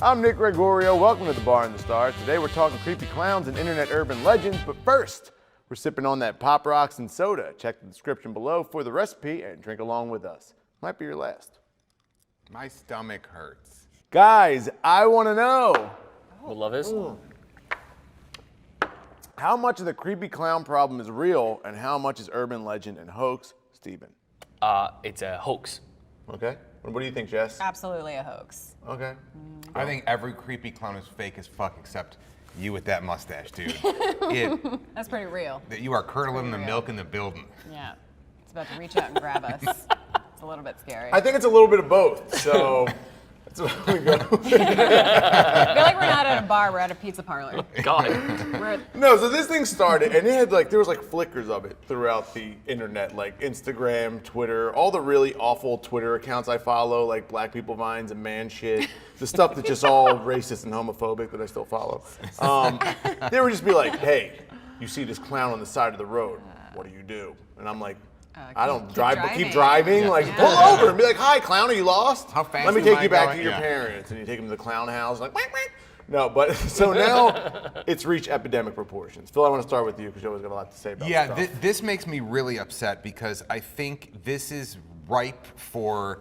I'm Nick Gregorio. Welcome to the Bar and the Stars. Today we're talking creepy clowns and internet urban legends, but first, we're sipping on that Pop Rocks and soda. Check the description below for the recipe and drink along with us. Might be your last. My stomach hurts. Guys, I want to know. What love is? How much of the creepy clown problem is real and how much is urban legend and hoax? Steven. It's a hoax. Okay. What do you think, Jess? Absolutely a hoax. Okay. I think every creepy clown is fake as fuck except you with that mustache, dude. That's pretty real. You are curdling the real. milk in the building. Yeah. It's about to reach out and grab us. It's a little bit scary. I think it's a little bit of both, so that's where we go. I feel like we're not at a bar, we're at a pizza parlor. God. No, so this thing started, and it had there was flickers of it throughout the internet, like Instagram, Twitter, all the really awful Twitter accounts I follow, like Black People Vines and man shit, the stuff that's just all racist and homophobic that I still follow. They would just be like, hey, you see this clown on the side of the road, what do you do? And I'm like, I don't drive, but keep driving. Yeah. Like, pull over and be like, hi, clown, are you lost? How fast Let me am take I you back going? to your Yeah. parents. And you take them to the clown house, like, whack, whack. No, but so now it's reached epidemic proportions. Phil, I want to start with you because you always got a lot to say about stuff. This makes me really upset because I think this is ripe for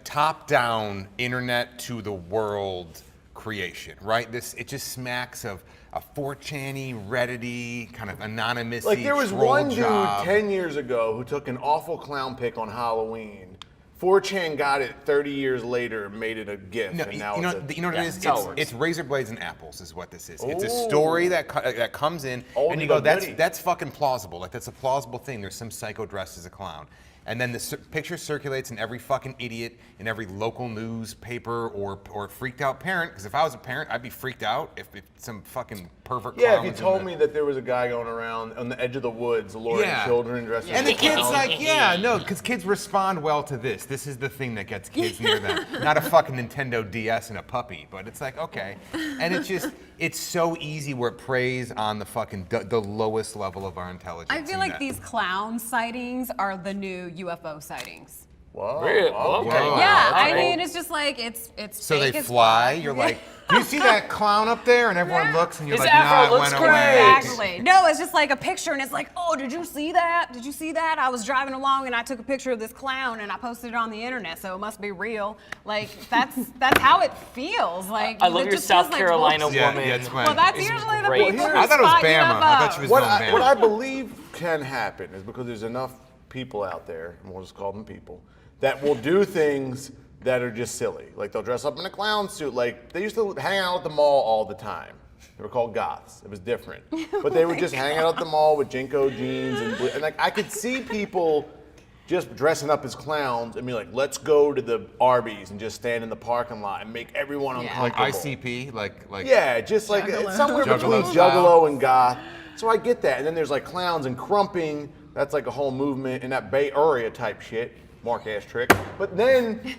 top-down internet to the world creation, right? It just smacks of a 4chan-y, Reddit-y, kind of anonymous-y Like there was troll one dude job. 10 years ago who took an awful clown pic on Halloween. 4chan got it 30 years later and made it a GIF. No, and now you know what it is? that's how it works. It's razor blades and apples is what this is. It's a story that comes in Oldie and you go, but goodie. that's fucking plausible. Like that's a plausible thing. There's some psycho dressed as a clown. And then the picture circulates in every fucking idiot in every local newspaper or freaked out parent. Because if I was a parent, I'd be freaked out if some fucking pervert Yeah, clown if you was told in me that there was a guy going around on the edge of the woods luring children dressed And as the kid's clowns. like, yeah, no, because kids respond well to this. This is the thing that gets kids near them. Not a fucking Nintendo DS and a puppy, but it's like, okay. And it's so easy where it preys on the fucking, the lowest level of our intelligence. I feel like these clown sightings are the new UFO sightings. Whoa. Really? Okay. Whoa. Yeah, okay. I mean, it's just like, it's So fake they as fly, fuck. you're like, do you see that clown up there? And everyone looks and you're His like, afro nah, it looks went great. away. Exactly. No, it's just like a picture, and it's like, oh, did you see that? Did you see that? I was driving along, and I took a picture of this clown, and I posted it on the internet, so it must be real. Like that's how it feels. Like I love it your just South feels like Carolina bullshit. woman. Yeah, it's fine. Well, that's It's usually the great. people who I thought it was spot Bama. I thought she was What going I, Bama. what I believe can happen is because there's enough people out there, and we'll just call them people, that will do things that are just silly. Like they'll dress up in a clown suit. Like they used to hang out at the mall all the time. They were called goths. It was different. But they would just hang out at the mall with Jinko jeans and like I could see people just dressing up as clowns and be like, let's go to the Arby's and just stand in the parking lot and make everyone Yeah. uncomfortable. Like ICP, like Yeah, just like Juggalo. somewhere between Juggalo style. Juggalo and goth. So I get that. And then there's like clowns and crumping. That's like a whole movement and that Bay Area type shit. Mark ass trick. But then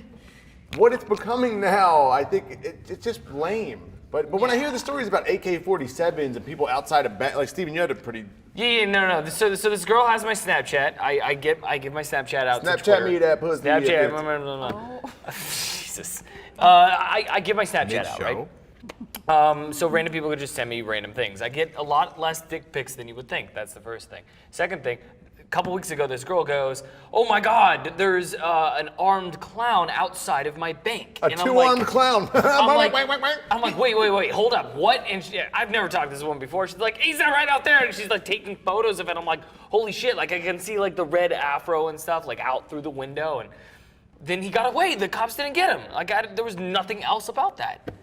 what it's becoming now, I think it's just lame. But when I hear the stories about AK-47s and people outside of like Steven, you had a pretty No. So this girl has my Snapchat. I give my Snapchat out to Snapchat Twitter. me that pussy. Snapchat. No. Jesus. I give my Snapchat out, Mid-show. right? So random people could just send me random things. I get a lot less dick pics than you would think. That's the first thing. Second thing, a couple weeks ago, this girl goes, "Oh my God, there's an armed clown outside of my bank." A And I'm two-armed like, clown. I'm like, wait, hold up, what? And I've never talked to this woman before. She's like, he's right out there, and she's like taking photos of it. I'm like, holy shit, like I can see like the red afro and stuff like out through the window, and then he got away. The cops didn't get him. Like there was nothing else about that.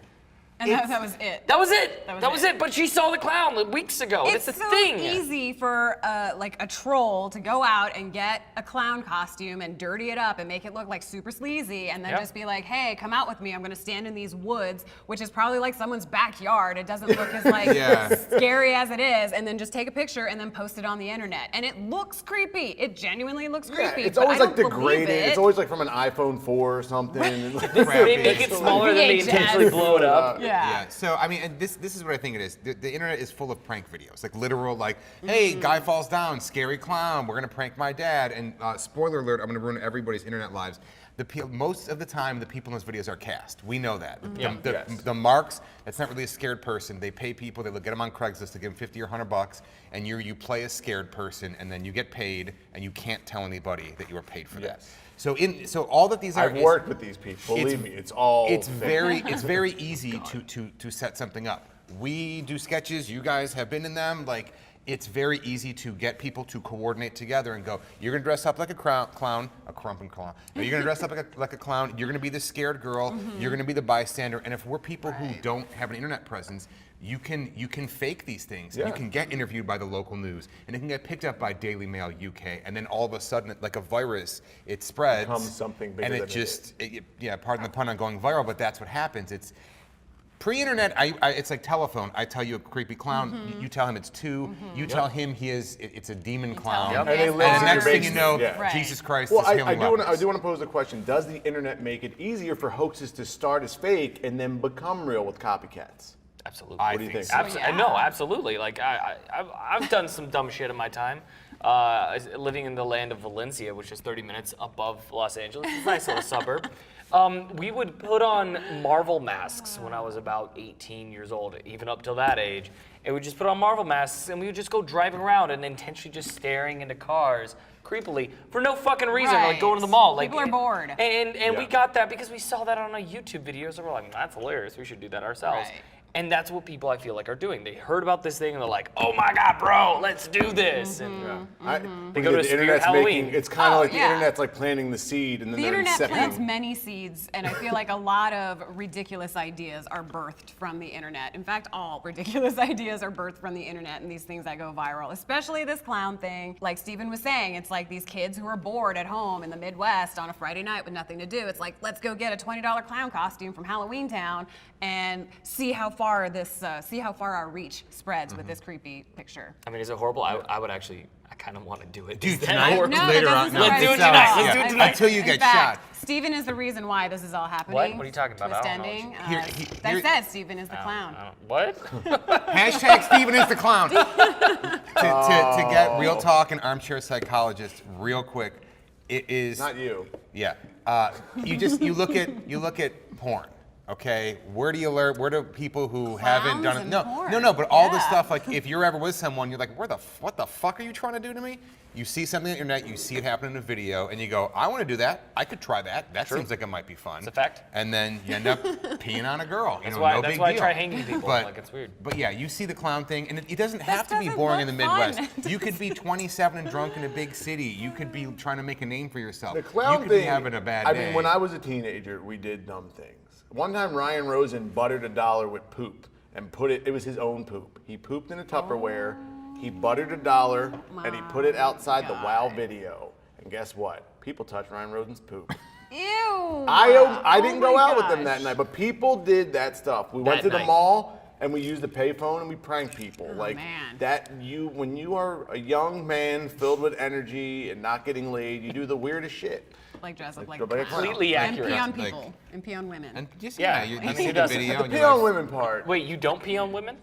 And that was it. That was it. That was it. But she saw the clown weeks ago. It's That's the so thing. easy for like a troll to go out and get a clown costume and dirty it up and make it look like super sleazy and then Yep. just be like, hey, come out with me. I'm gonna stand in these woods, which is probably like someone's backyard. It doesn't look as like Yeah. scary as it is, and then just take a picture and then post it on the internet. And it looks creepy. It genuinely looks Yeah, creepy. it's but always I like don't believe degraded. it. It's always like from an iPhone 4 or something. And like, They make it smaller than they VHS. intentionally blow it up. Yeah. So I mean, and this is what I think it is. The internet is full of prank videos, like literal, like, hey, guy falls down, scary clown. We're gonna prank my dad. And spoiler alert, I'm gonna ruin everybody's internet lives. Most of the time, the people in those videos are cast. We know that. Yeah. The marks, that's not really a scared person. They pay people, they get them on Craigslist, they give them 50 or 100 bucks, and you play a scared person, and then you get paid, and you can't tell anybody that you were paid for that. So all that these are. I've worked with these people. Believe me, it's all. It's very easy to set something up. We do sketches. You guys have been in them. Like, it's very easy to get people to coordinate together and go, you're gonna dress up like a clown, a crumpin' clown. No, you're gonna dress up like a clown. You're gonna be the scared girl. You're gonna be the bystander. And if we're people who don't have an internet presence, you can fake these things. You can get interviewed by the local news, and it can get picked up by Daily Mail UK, and then all of a sudden, like a virus, it spreads. Becomes something bigger and than it it just, pardon the pun on going viral, but that's what happens. It's pre-internet. It's like telephone. I tell you a creepy clown. You tell him it's two. You tell him it's a demon clown. him And they it's live And the in next your thing you know, basement. Right. Jesus Christ Well, is I healing do weapons. want to pose the question: does the internet make it easier for hoaxes to start as fake and then become real with copycats? Absolutely. I do you think think? so. No, absolutely. Like I've done some dumb shit in my time. Living in the land of Valencia, which is 30 minutes above Los Angeles, it's a nice little suburb. We would put on Marvel masks when I was about 18 years old, even up till that age. And we'd just put on Marvel masks, and we would just go driving around and intentionally just staring into cars creepily for no fucking reason, like going to the mall. Like, People are bored. And we got that because we saw that on a YouTube video, so we're like, that's hilarious. We should do that ourselves. Right. And that's what people I feel like are doing. They heard about this thing and they're like, oh my God, bro, let's do this. And They go to a the Spirit internet's Halloween. it's kind of like the yeah. internet's like planting the seed, and then The they're internet plants incepting. many seeds, and I feel like a lot of ridiculous ideas are birthed from the internet. In fact, all ridiculous ideas are birthed from the internet and these things that go viral, especially this clown thing. Like Steven was saying, it's like these kids who are bored at home in the Midwest on a Friday night with nothing to do. It's like, let's go get a $20 clown costume from Halloween Town and see how far our reach spreads with this creepy picture. I mean, is it horrible? I would actually, I kind of want to do it. Dude, Is that tonight, horrible? No, later that on. doesn't Let's surprise do it me tonight. at all. Let's do it In tonight. Until you in get fact, shot. Steven is the reason why this is all happening. What are you talking about? Twist I don't know ending. Here- That here- says Steven is the clown. What? Hashtag Steven is the clown. to get real talk and armchair psychologist real quick, it is Not you. Yeah. You look at porn. Okay, where do you learn? Where do people who haven't done it? and No, porn. no. But all the Yeah. stuff, like if you're ever with someone, you're like, what the fuck are you trying to do to me? You see something on the internet, you see it happen in a video, and you go, I want to do that. I could try that. That seems like it might be fun. It's a fact. And then you end up peeing on a girl. That's no why big I deal. try hanging people. But, Like, it's weird. But yeah, you see the clown thing, and it doesn't have to be doesn't boring in the look fun. Midwest. You could be 27 and drunk in a big city. You could be trying to make a name for yourself. The clown you could thing. be having a bad I day. mean, when I was a teenager, we did dumb things. One time, Ryan Rosen buttered $1 with poop and put it. It was his own poop. He pooped in a Tupperware. He buttered $1 and he put it outside the WoW video. And guess what? People touched Ryan Rosen's poop. Ew. I didn't Oh go my out with them gosh. that night, but people did that stuff. We went That to the night. mall and we used the payphone and we pranked people. Like man. that, when you are a young man filled with energy and not getting laid, you do the weirdest shit. Like dress up like go a back to clown. Completely And accurate. pee on Like- people. And pee on women. And just, Yeah, you I mean, see who the doesn't? video. The and pee you're on like, women part. Wait, you don't pee on women?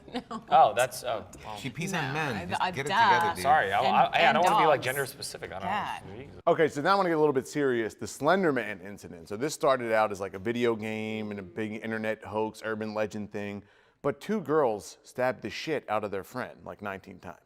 Oh, that's well, She pees No, on men. Just get it duh. together, dude. sorry. I And don't want to be like dogs. gender specific. I don't God. know. Okay, so now I want to get a little bit serious. The Slender Man incident. So this started out as like a video game and a big internet hoax, urban legend thing, but 2 girls stabbed the shit out of their friend like 19 times.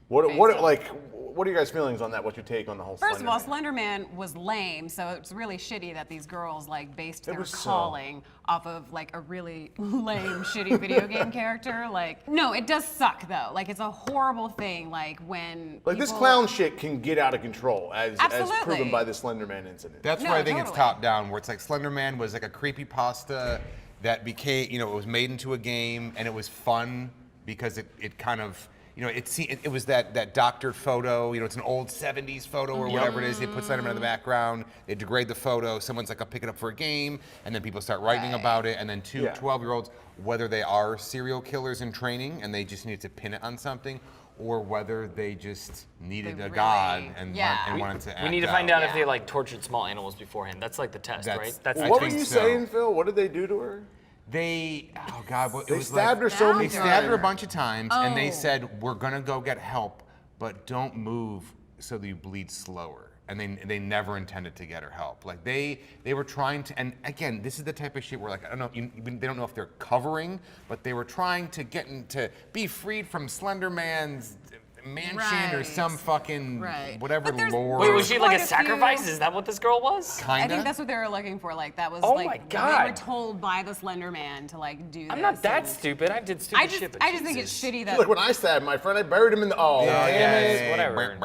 What are your guys' feelings on that? What's your take on the whole First of all, Slender Man? Slender Man was lame, so it's really shitty that these girls like based their was so- calling off of like a really lame, shitty video game character. Like, no, it does suck though. Like, it's a horrible thing. Like when Like this people- clown shit can get out of control as Absolutely. proven by the Slender Man incident. That's No, where I think it's totally. top down, where it's like Slender Man was like a creepy pasta that became, it was made into a game, and it was fun because it kind of, it was that doctored photo. It's an old 70s photo or whatever it is. They put Slender Man in the background. They degrade the photo. Someone's like, I'll pick it up for a game, and then people start writing Right. about it. And then two Yeah. 12-year-olds, whether they are serial killers in training and they just need to pin it on something, or whether they just needed They a really- god and, yeah. wanted to act We need to find out if Yeah. they like tortured small animals beforehand. That's like the test, That's- right? That's I What were think you so. saying, Phil? What did they do to her? They, oh God, it They was stabbed her like, so many They stabbed her a times. bunch of times, and they Oh. said, we're gonna go get help, but don't move so that you bleed slower. and they never intended to get her help. Like they were trying to, and again, this is the type of shit where like I don't know, they don't know if they're covering, but they were trying to get into be freed from Slender Man's mansion or some fucking whatever lore. Wait, was she like quite a a sacrifice? few- Is that what this girl was? Kinda. I think that's what they were looking for. Like that was Oh like my they God. were told by the Slender Man to like do this. I'm not that and- stupid. I did stupid shit. But I just think it's Jesus. shitty that Like when I stabbed my friend, I buried him in the. Oh, yeah, whatever.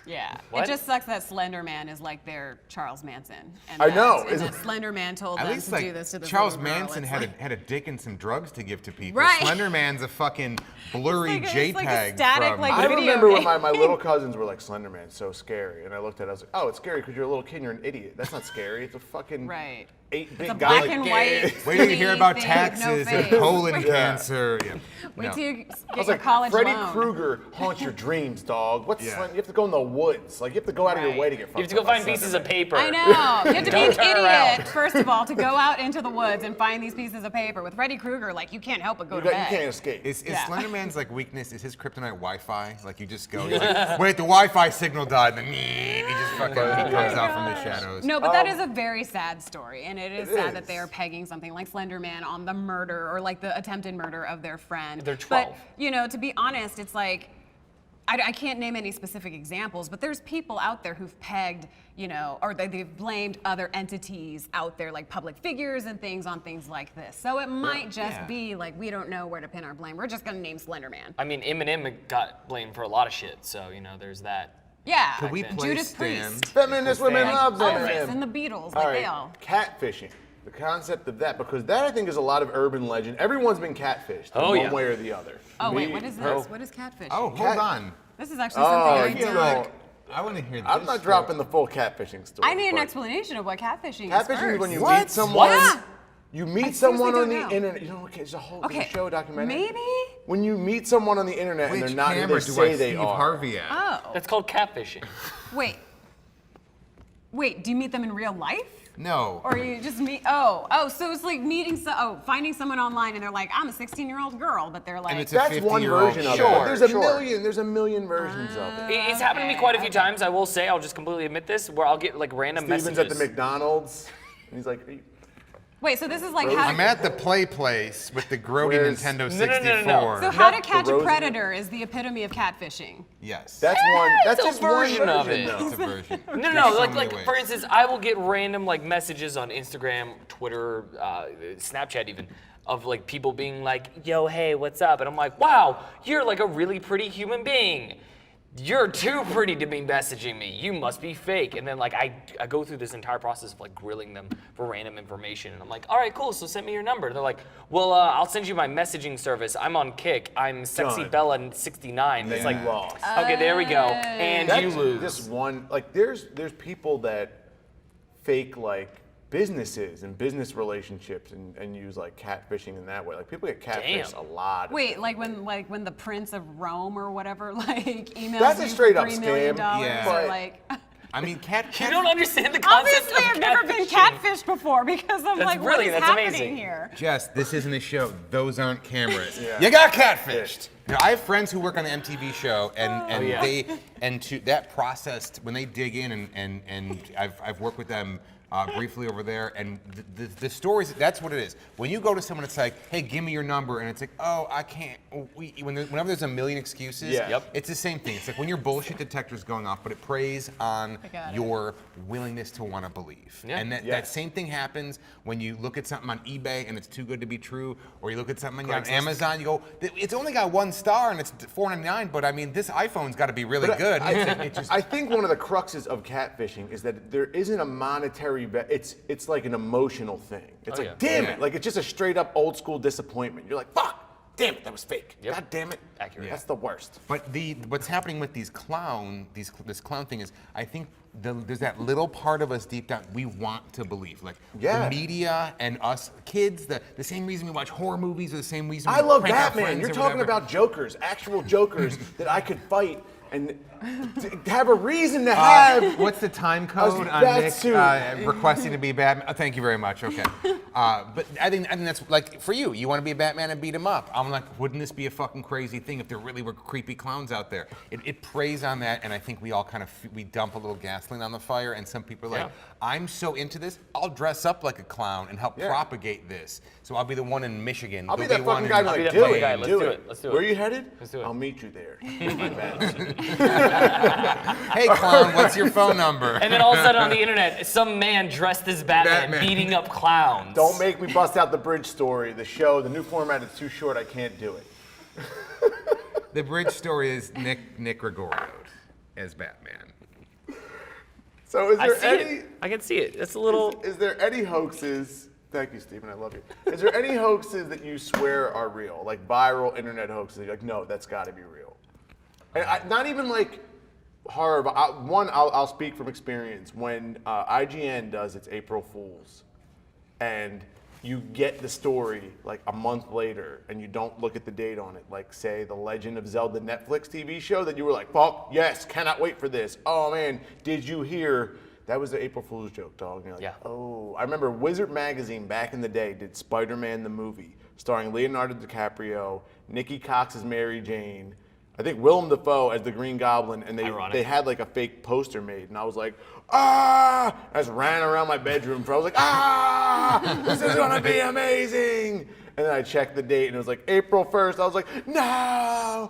yeah. What? It just sucks that Slender Man is like their Charles Manson. And I know. And that Slender Man told At them least to do this to like this Charles little girl. Manson It's had like- a dick and some drugs to give to people. Right. Slender Man's a fucking blurry It's JPEG like a static, from. like, I video remember when game. my little cousins were like, Slender Man's so scary. And I looked at it, I was like, oh, it's scary because you're a little kid and you're an idiot. That's not scary. It's a fucking Right. 8-bit It's a guy. black like, and "Yeah." white. Wait till you hear about thing with no taxes and face. colon Yeah. cancer. Yeah. Wait No. till you I get was your like, college Freddy loan. Krueger haunts your dreams, dog. What's Yeah. Slender? You have to go in the woods. Like, you have to go out of your Right. way to get fucked You have to go up by find pieces Slender of paper. I know. You have to be an Don't turn around. idiot, first of all, to go out into the woods and find these pieces of paper. With Freddy Krueger, like, you can't help but go Man. to You bed. can't escape. Is Yeah. Slender Man's like weakness? Is his kryptonite Wi-Fi? Like you just go, you're like, wait, the Wi-Fi signal died, and then he just fucking he comes out from the shadows. No, but that is a very sad story, and it is It sad that is. they are pegging something like Slender Man on the murder or like the attempted murder of their friend. They're 12. But you know, to be honest, it's like I can't name any specific examples, but there's people out there who've pegged, you know, or they've blamed other entities out there, like public figures and things, on things like this. So it might just Yeah. be like we don't know where to pin our blame. We're just gonna name Slender Man. I mean, Eminem got blamed for a lot of shit, so you know, there's that. Yeah. Could we then. play Judas Stan? Priest. Feminist women Like, love Elvis Eminem. and the Beatles, All like right, they all. catfishing. The concept of that, because that I think is a lot of urban legend. Everyone's been catfished Oh, in yeah. one way or the other. Oh wait, Me, what is her- this? What is catfish? Oh, hold Cat- on. This is actually Oh, something you I know, don't. I want to hear this. I'm not dropping the full catfishing story. I need an but explanation of what catfishing is. Catfishing is when you What? meet someone. Yeah. You I meet seriously someone on don't the know. internet. You know, okay, it's a whole show documentary. Maybe. When you meet someone on the internet Which and they're not who camera they do say I they Steve are. Harvey at? Oh. That's called catfishing. Wait. Wait. Do you meet them in real life? No. Or you just meet? Oh. So it's like meeting. Finding someone online and they're like, I'm a 16-year-old girl, but they're like. And it's a That's one 50-year-old version of it. Sure, There's a sure. million. There's a million versions of it. It's happened to me quite a few times. I will say, I'll just completely admit this, where I'll get like random Steven's messages. at the McDonald's, and he's like, "Are you-" Wait. So this is like Rose- how. I'm at the play place with the grody Where's- Nintendo No, no, 64. no, no, So how to No, catch the a rose- predator is the epitome of catfishing. Yes. that's one. That's it's a just one version of it. though. It's a version. No, There's no, so like many for ways. instance, I will get random like messages on Instagram, Twitter, Snapchat even, of like people being like, yo, hey, what's up? And I'm like, wow, you're like a really pretty human being. You're too pretty to be messaging me. You must be fake. And then like I go through this entire process of like grilling them for random information. And I'm like, all right, cool. So send me your number. They're like, well, I'll send you my messaging service. I'm on Kick. I'm Sexy Done. Bella 69. It's like, lost. okay, there we go. And you That's lose. just one. Like there's people that fake like businesses and business relationships and use like catfishing in that way. Like people get catfished Damn. a lot. Wait, like when the Prince of Rome or whatever like emails That's a you straight for up $3 million scam, Yeah. or but- like. I mean, cat. You don't understand the concept Obviously, of I've never been catfishing. catfished before because I'm That's like, what brilliant, is that's happening amazing. here? Jess, this isn't a show. Those aren't cameras. Yeah. You got catfished. You know, I have friends who work on the MTV show, and yeah. they and to that process when they dig in and I've worked with them briefly over there, and the stories. That's what it is. When you go to someone, it's like, hey, give me your number, and it's like, oh, I can't. Whenever there's a million excuses, Yeah. Yep. it's the same thing. It's like when your bullshit detector's going off, but it preys on I got it. your willingness to want to believe. Yeah. And that Yeah. same thing happens when you look at something on eBay and it's too good to be true, or you look at something on Craigslist. Amazon, you go, it's only got 1 star and it's $4.99, but I mean, this iPhone's got to be really good. I think one of the cruxes of catfishing is that there isn't a monetary. It's like an emotional thing. It's Oh, like, yeah. damn Yeah. it! Like it's just a straight up old school disappointment. You're like, fuck, damn it, that was fake. Yep. God damn it, Accurate. That's the worst. But what's happening with this clown thing is, I think there's that little part of us deep down we want to believe, like Yeah. the media and us kids, the same reason we watch horror movies, or the same reason we I love prank our Batman. friends You're or talking whatever. about jokers, actual jokers that I could fight and to have a reason to have. What's the time was code on Nick Batsuit. requesting to be Batman? Thank you very much. Okay, but I think that's like for you. You want to be a Batman and beat him up. I'm like, wouldn't this be a fucking crazy thing if there really were creepy clowns out there? It preys on that, and I think we all kind of we dump a little gasoline on the fire. And some people are like, I'm so into this, I'll dress up like a clown and help propagate this. So I'll be the one in Michigan. I'll be You'll that one fucking in- guy. I'll be Like, that do fucking it, guy. do Let's do it. it. Let's do Where it. are you headed? Let's do it. I'll meet you there. Hey clown, what's your phone number? And then all of a sudden on the internet, some man dressed as Batman, Batman. beating up clowns. Don't make me bust out the bridge story. The show, the new format is too short. I can't do it. The bridge story is Nick Gregorio as Batman. So is I there see any? it. I can see it. It's a little. Is there any hoaxes? Thank you, Stephen. I love you. Is there any hoaxes that you swear are real, like viral internet hoaxes? You're like, no, that's got to be real. And not even like horror. But I'll speak from experience. When IGN does its April Fools, and you get the story like a month later, and you don't look at the date on it, like say the Legend of Zelda Netflix TV show that you were like, fuck, yes, cannot wait for this. Oh man, did you hear? That was the April Fool's joke, dog. And you're like, Yeah. oh. I remember Wizard Magazine back in the day did Spider-Man the movie, starring Leonardo DiCaprio, Nikki Cox as Mary Jane, I think Willem Dafoe as the Green Goblin, and they had like a fake poster made, and I was like, ah! I just ran around my bedroom. I was like, ah! This is gonna be amazing! And then I checked the date, and it was like April 1st. I was like, no!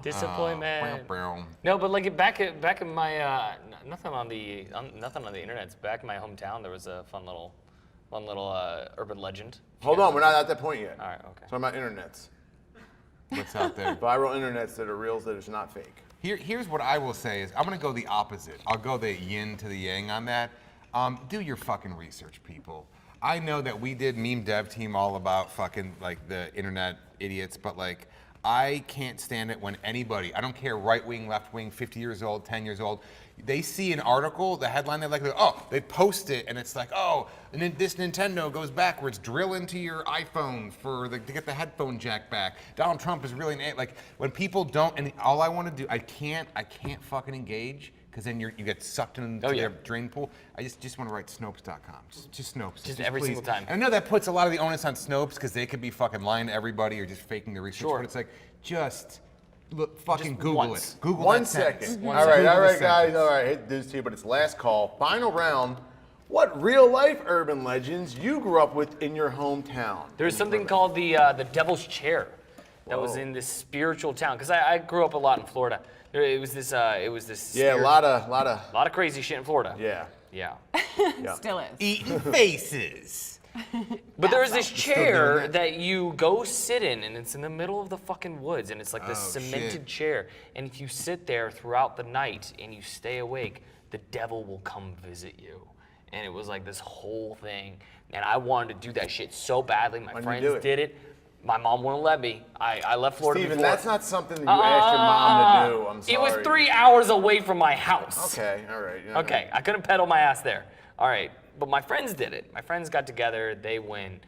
Disappointment. No, but like back in my nothing on the internet. Back in my hometown, there was a fun little urban legend. Hold on, we're not at that point yet. All right, okay. Talking about internets. What's out there? Viral internets that are real, that is not fake. Here's what I will say is I'm gonna go the opposite. I'll go the yin to the yang on that. Do your fucking research, people. I know that we did meme dev team all about fucking like the internet idiots, but like I can't stand it when anybody, I don't care right wing, left wing, 50 years old, 10 years old, they see an article, the headline, they're like, oh, they post it, and it's like, oh, and then this Nintendo goes backwards, drill into your iPhone to get the headphone jack back. Donald Trump is really like when people don't, and all I want to do, I can't fucking engage. Because then you get sucked into their drain pool. I just want to write Snopes.com. Just Snopes. Just every please. single time. And I know that puts a lot of the onus on Snopes because they could be fucking lying to everybody or just faking the research. Sure. But it's like, just look, fucking Just Google once. it. Google One that sentence. second. One All second. right, Google the guys. sentence. All right, hit this to you, but it's last call. Final round. What real life urban legends you grew up with in your hometown? There's something called the Devil's Chair that was Whoa. in this spiritual town. Because I grew up a lot in Florida. It was this. Yeah, a lot of. Crazy shit in Florida. Yeah. Yeah. Yeah. Still is. Eating faces. But there's this Still doing chair that? that you go sit in, and it's in the middle of the fucking woods, and it's like this Oh, cemented shit. chair. And if you sit there throughout the night and you stay awake, the devil will come visit you. And it was like this whole thing. And I wanted to do that shit so badly. My Why'd you friends do it? did it. My mom wouldn't let me. I left Florida Steven, before. that's not something that you asked your mom to do. I'm sorry. It was 3 hours away from my house. Okay, all right. yeah. Okay, I couldn't pedal my ass there. All right, but my friends did it. My friends got together. They went.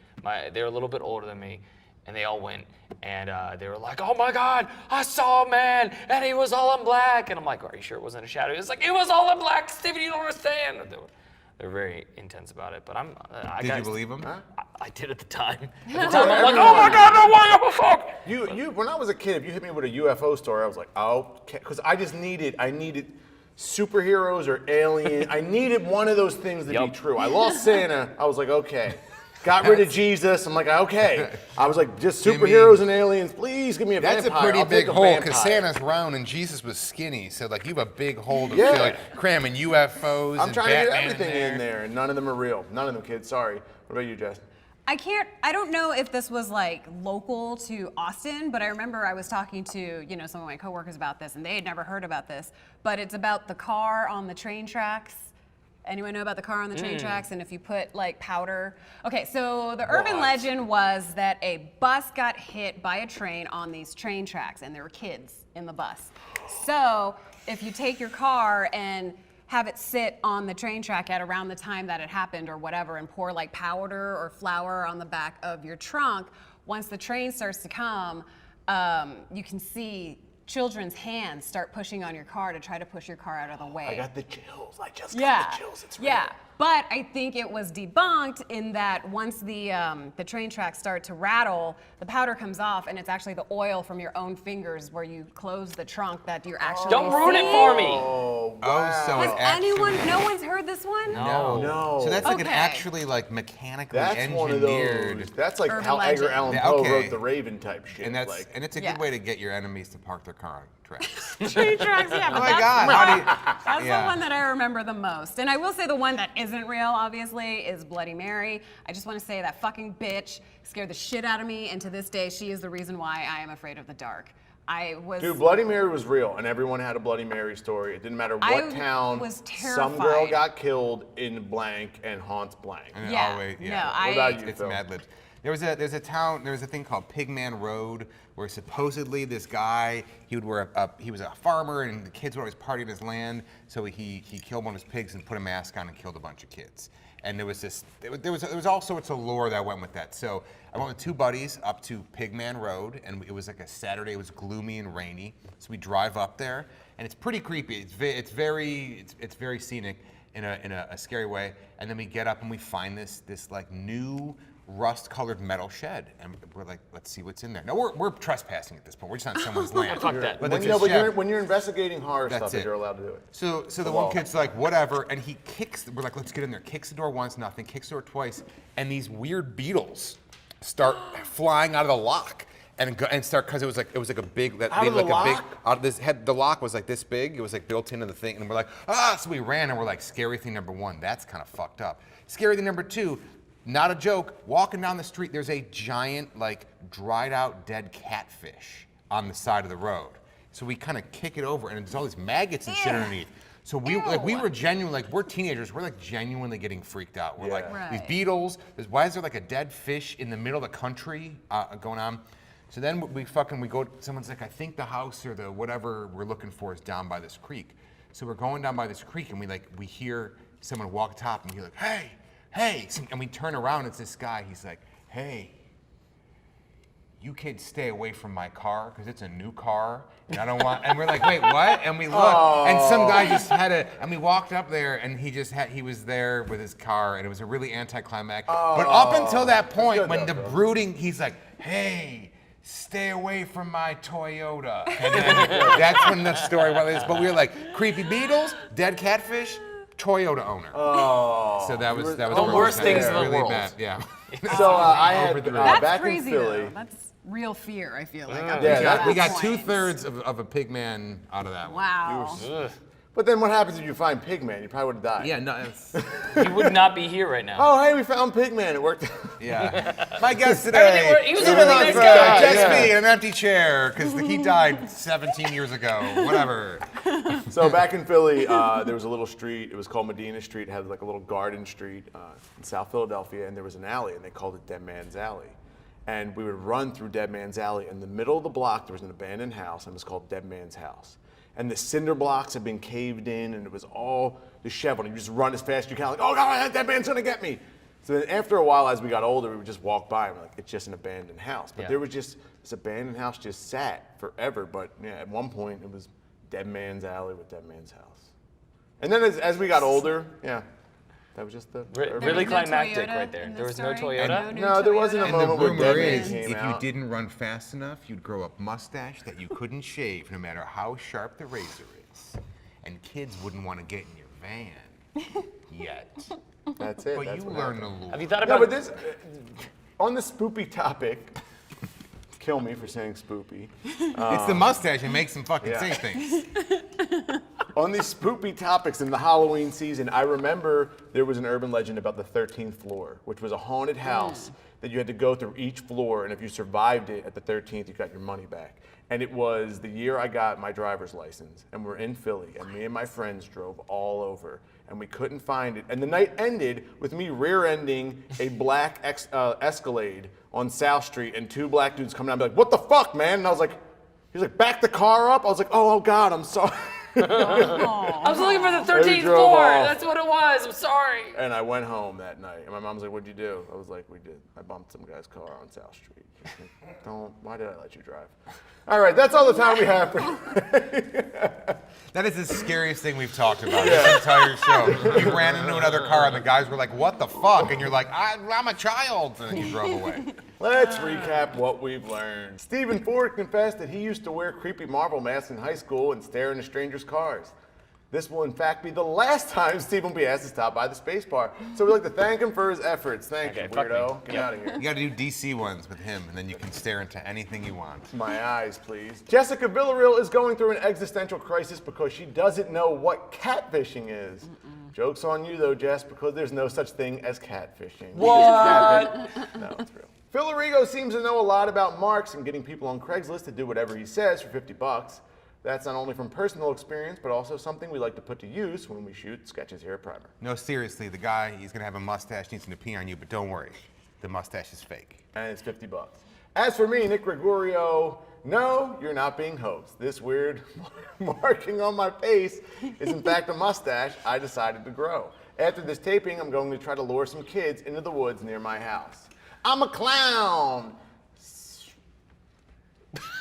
They were a little bit older than me, and they all went. And they were like, "Oh my God, I saw a man, and he was all in black." And I'm like, "Are you sure it wasn't a shadow?" It's like, "It was all in black, Steven. You don't understand." They're very intense about it, but Did you believe him? I did at the time. At the time, I'm like, "Oh my God, no, why the fuck?" You when I was a kid, if you hit me with a UFO story, I was like, oh, because I needed superheroes or alien. I needed one of those things to be Yup. true. I lost Santa. I was like, okay. Got rid of Jesus. I'm like, okay. I was like, just Give me- superheroes and aliens. Please give me a That's vampire. a pretty I'll big take a hole because vampire. Santa's round and Jesus was skinny. So like you have a big hole to Yeah. fill, like cramming UFOs I'm and trying to get Batman everything in there, and none of them are real. None of them, kids. Sorry. What about you, Jess? I don't know if this was like local to Austin, but I remember I was talking to, some of my coworkers about this and they had never heard about this, but it's about the car on the train tracks. Anyone know about the car on the train tracks? And if you put like powder. Okay, so the urban legend was that a bus got hit by a train on these train tracks and there were kids in the bus. So if you take your car and have it sit on the train track at around the time that it happened or whatever and pour like powder or flour on the back of your trunk, once the train starts to come, you can see children's hands start pushing on your car to try to push your car out of the way. I got the chills. I just got the chills. It's real. Yeah. But I think it was debunked in that once the train tracks start to rattle, the powder comes off, and it's actually the oil from your own fingers where you close the trunk that you're actually Don't ruin it for me. Oh, wow. so Has it actually... no one's heard this one? No. So that's like an Okay. actually like mechanically That's engineered. one of those. That's like Urban how Edgar legend. Allan Yeah, Poe okay. wrote the Raven type shit. And that's like, and it's a Yeah. good way to get your enemies to park their car on tracks. Train tracks, yeah. But Oh my that's God, the how one- do you- that's Yeah. the one that I remember the most. And I will say the one that isn't real, obviously, is Bloody Mary. I just want to say that fucking bitch scared the shit out of me, and to this day, she is the reason why I am afraid of the dark. dude, Bloody Mary was real, and everyone had a Bloody Mary story. It didn't matter what I town. was Some girl terrified. got killed in blank and haunts blank. And it Yeah, always- no, What about you, It's Phil? Mad Libs. There's a thing called Pigman Road where supposedly this guy, he was a farmer and the kids would always party in his land, so he killed one of his pigs and put a mask on and killed a bunch of kids. And there was all sorts of lore that went with that. So I went with two buddies up to Pigman Road, and it was like a Saturday. It was gloomy and rainy, so we drive up there, and it's pretty creepy. It's very scenic in a scary way. And then we get up and we find this like new rust-colored metal shed, and we're like, let's see what's in there. No, we're trespassing at this point. We're just on someone's land. Fuck that. But When, it's no, a but shed. when you're investigating horror That's stuff, it. you're allowed to do it. So the Well- one kid's like, whatever, and he kicks, we're like, let's get in there. Kicks the door once, nothing, kicks the door twice, and these weird beetles start flying out of the lock. And start, because it was like a big, Out of the lock? out of this head, the lock was like this big, it was like built into the thing, and we're like, so we ran, and we're like, scary thing number one, that's kind of fucked up. Scary thing number two, not a joke, walking down the street, there's a giant, like, dried out dead catfish on the side of the road. So we kind of kick it over, and there's all these maggots and shit underneath. So we were genuine, like, we're teenagers, we're like genuinely getting freaked out. We're like, Right. these beetles, why is there like a dead fish in the middle of the country going on? So then we go, someone's like, I think the house or the whatever we're looking for is down by this creek. So we're going down by this creek, and we hear someone walk top, and he's like, hey, and we turn around, it's this guy, he's like, hey, you kids stay away from my car, because it's a new car, and I don't want, and we're like, wait, what? And we look, and some guy just and we walked up there, and he was there with his car, and it was a really anticlimactic. But up until that point, good when though, the bro. brooding, he's like, hey, stay away from my Toyota. And then that's when the story was. But we were like, creepy beetles, dead catfish, Toyota owner. Oh. So that was The really worst bad. things in the really world. bad. Yeah. So I had Over the That's back crazy, in Philly. though. That's real fear, I feel like. Yeah, up until that- we that got point. 2/3 of a pig man out of that one. Wow. But then what happens if you find Pigman? You probably would have died. Yeah, no, it's, You would not be here right now. Oh, hey, we found Pigman. It worked. yeah. My guest today, He was a Stephen really nice Lundberg, guy. just Yeah. me in an empty chair because he died 17 years ago. Whatever. So back in Philly, there was a little street. It was called Medina Street. It had like a little garden street in South Philadelphia, and there was an alley, and they called it Dead Man's Alley. And we would run through Dead Man's Alley. In the middle of the block, there was an abandoned house, and it was called Dead Man's House. And the cinder blocks had been caved in, and it was all disheveled. You just run as fast as you can, like, oh God, that man's gonna get me. So then after a while, as we got older, we would just walk by and we're like, it's just an abandoned house. But Yeah. there was just, this abandoned house just sat forever. But yeah, at one point, it was Dead Man's Alley with Dead Man's House. And then as we got older, yeah, that was just the Really was no climactic Toyota right there. in There this was no story? Toyota? No, there wasn't a And the moment where rumor Dead Man is, came if you out. didn't run fast enough, you'd grow a mustache that you couldn't shave, no matter how sharp the razor is. And kids wouldn't want to get in your van yet. That's it. But That's you what learn happened. the lure. Have you thought No, about but this, on the spoopy topic, kill me for saying spoopy. It's the mustache. It makes them fucking Yeah. say things. On these spoopy topics in the Halloween season, I remember there was an urban legend about the 13th floor, which was a haunted house that you had to go through each floor, and if you survived it at the 13th, you got your money back. And it was the year I got my driver's license, and we're in Philly, and me and my friends drove all over, and we couldn't find it. And the night ended with me rear-ending a black Escalade on South Street, and two black dudes coming out and be like, "What the fuck, man?" And I was like, he was like, "Back the car up." I was like, oh God, I'm sorry. I was looking for the 13th drove floor. off. That's what it was. I'm sorry. And I went home that night, and my mom's like, "What'd you do?" I was like, "We did. I bumped some guy's car on South Street." She's like, why did I let you drive? All right, that's all the time we have for That is the scariest thing we've talked about this entire show. You ran into another car and the guys were like, "What the fuck?" And you're like, "I'm a child," and then you drove away. Let's recap what we've learned. Stephen Ford confessed that he used to wear creepy Marvel masks in high school and stare into strangers' cars. This will in fact be the last time Stephen will be asked to stop by the Spacebar. So we'd like to thank him for his efforts. Thank you, fuck me. weirdo. Get out of here. You gotta do DC ones with him, and then you can stare into anything you want. My eyes, please. Jessica Villarreal is going through an existential crisis because she doesn't know what catfishing is. Joke's on you though, Jess, because there's no such thing as catfishing. What? No, it's real. Phil Arrigo seems to know a lot about marks and getting people on Craigslist to do whatever he says for $50. That's not only from personal experience, but also something we like to put to use when we shoot sketches here at Primer. No, seriously, the guy, he's gonna have a mustache, needs to pee on you, but don't worry, the mustache is fake. And it's $50. As for me, Nick Gregorio, no, you're not being hoaxed. This weird marking on my face is in fact a mustache I decided to grow. After this taping, I'm going to try to lure some kids into the woods near my house. I'm a clown.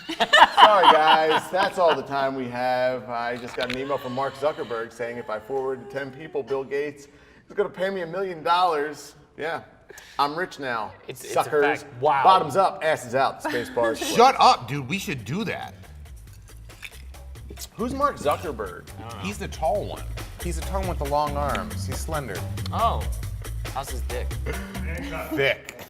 Sorry guys, that's all the time we have. I just got an email from Mark Zuckerberg saying if I forward to 10 people, Bill Gates is gonna pay me $1 million. Yeah, I'm rich now. It's a Suckers. fact. Wow. Bottoms up, asses out, the space bar. Shut up, dude, we should do that. Who's Mark Zuckerberg? He's the tall one. He's the tall one with the long arms. He's slender. Oh. How's his dick? Thick.